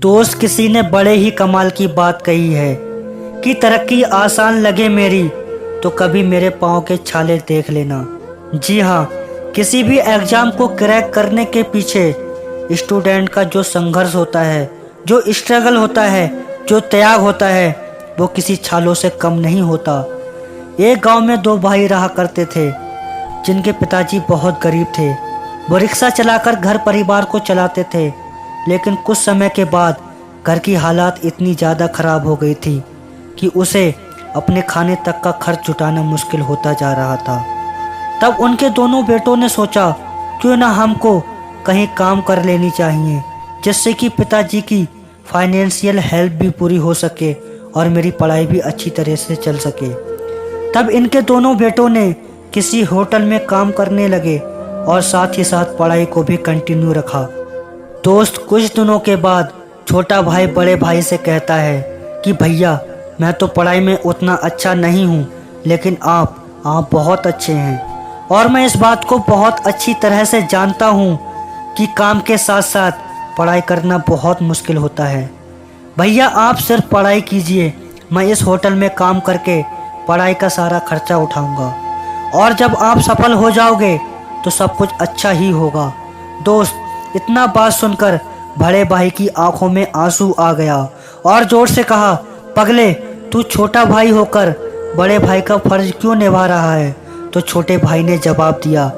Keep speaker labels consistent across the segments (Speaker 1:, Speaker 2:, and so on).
Speaker 1: दोस्त किसी ने बड़े ही कमाल की बात कही है कि तरक्की आसान लगे मेरी तो कभी मेरे पाँव के छाले देख लेना। जी हाँ, किसी भी एग्जाम को क्रैक करने के पीछे स्टूडेंट का जो संघर्ष होता है, जो स्ट्रगल होता है, जो त्याग होता है, वो किसी छालों से कम नहीं होता। एक गांव में दो भाई रहा करते थे जिनके पिताजी बहुत गरीब थे। वो रिक्शा चलाकर घर परिवार को चलाते थे, लेकिन कुछ समय के बाद घर की हालात इतनी ज़्यादा खराब हो गई थी कि उसे अपने खाने तक का खर्च जुटाना मुश्किल होता जा रहा था। तब उनके दोनों बेटों ने सोचा क्यों ना हमको कहीं काम कर लेनी चाहिए, जिससे कि पिताजी की फाइनेंशियल हेल्प भी पूरी हो सके और मेरी पढ़ाई भी अच्छी तरह से चल सके। तब इनके दोनों बेटों ने किसी होटल में काम करने लगे और साथ ही साथ पढ़ाई को भी कंटिन्यू रखा। दोस्त, कुछ दिनों के बाद छोटा भाई बड़े भाई से कहता है कि भैया, मैं तो पढ़ाई में उतना अच्छा नहीं हूँ, लेकिन आप बहुत अच्छे हैं और मैं इस बात को बहुत अच्छी तरह से जानता हूँ कि काम के साथ साथ पढ़ाई करना बहुत मुश्किल होता है। भैया, आप सिर्फ पढ़ाई कीजिए, मैं इस होटल में काम करके पढ़ाई का सारा खर्चा उठाऊंगा और जब आप सफल हो जाओगे तो सब कुछ अच्छा ही होगा। दोस्त, इतना बात सुनकर बड़े भाई की आंखों में आंसू आ गया और जोर से कहा, पगले, तू छोटा भाई होकर बड़े भाई का फर्ज क्यों निभा रहा है? तो छोटे भाई ने जवाब दिया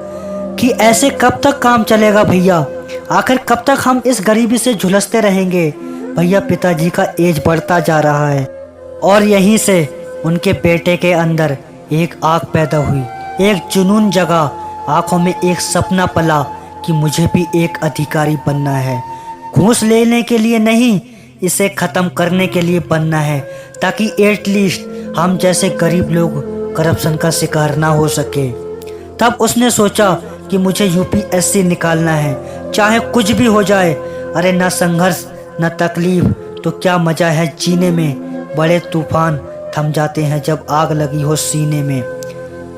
Speaker 1: कि ऐसे कब तक काम चलेगा भैया, आखिर कब तक हम इस गरीबी से झुलसते रहेंगे? भैया, पिताजी का एज बढ़ता जा रहा है और यहीं से उनके बेटे के अंदर एक आग पैदा हुई, एक जुनून जगा, आंखों में एक सपना पला कि मुझे भी एक अधिकारी बनना है। घूस लेने के लिए नहीं, इसे ख़त्म करने के लिए बनना है, ताकि एटलीस्ट हम जैसे गरीब लोग करप्शन का शिकार ना हो सके। तब उसने सोचा कि मुझे यूपीएससी निकालना है, चाहे कुछ भी हो जाए। अरे ना संघर्ष न तकलीफ तो क्या मज़ा है जीने में। बड़े तूफान थम जाते हैं जब आग लगी हो सीने में।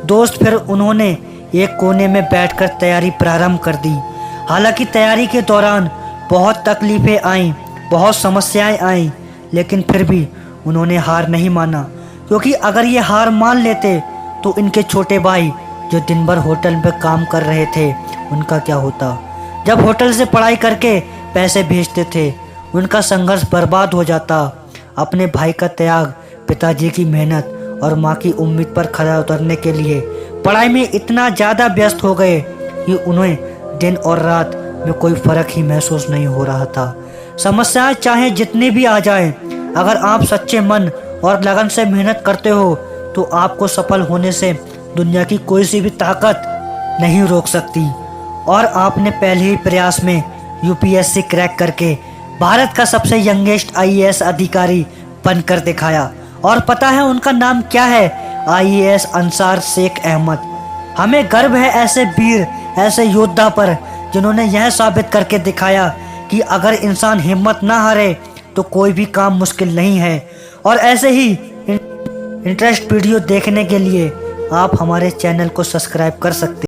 Speaker 1: दोस्त, फिर उन्होंने एक कोने में बैठकर तैयारी प्रारंभ कर दी। हालांकि तैयारी के दौरान बहुत तकलीफ़ें आईं, बहुत समस्याएं आईं, लेकिन फिर भी उन्होंने हार नहीं माना, क्योंकि अगर ये हार मान लेते तो इनके छोटे भाई जो दिन भर होटल में काम कर रहे थे, उनका क्या होता? जब होटल से पढ़ाई करके पैसे भेजते थे, उनका संघर्ष बर्बाद हो जाता। अपने भाई का त्याग, पिताजी की मेहनत और माँ की उम्मीद पर खरा उतरने के लिए पढ़ाई में इतना ज़्यादा व्यस्त हो गए कि उन्हें दिन और रात में कोई फ़र्क ही महसूस नहीं हो रहा था। समस्याएं चाहे जितनी भी आ जाएं, अगर आप सच्चे मन और लगन से मेहनत करते हो तो आपको सफल होने से दुनिया की कोई सी भी ताकत नहीं रोक सकती। और आपने पहले ही प्रयास में यूपीएससी क्रैक करके भारत का सबसे यंगेस्ट आईएएस अधिकारी बनकर दिखाया। और पता है उनका नाम क्या है? आईएएस अंसार शेख अहमद। हमें गर्व है ऐसे वीर, ऐसे योद्धा पर, जिन्होंने यह साबित करके दिखाया कि अगर इंसान हिम्मत ना हारे तो कोई भी काम मुश्किल नहीं है। और ऐसे ही इंटरेस्ट वीडियो देखने के लिए आप हमारे चैनल को सब्सक्राइब कर सकते हैं।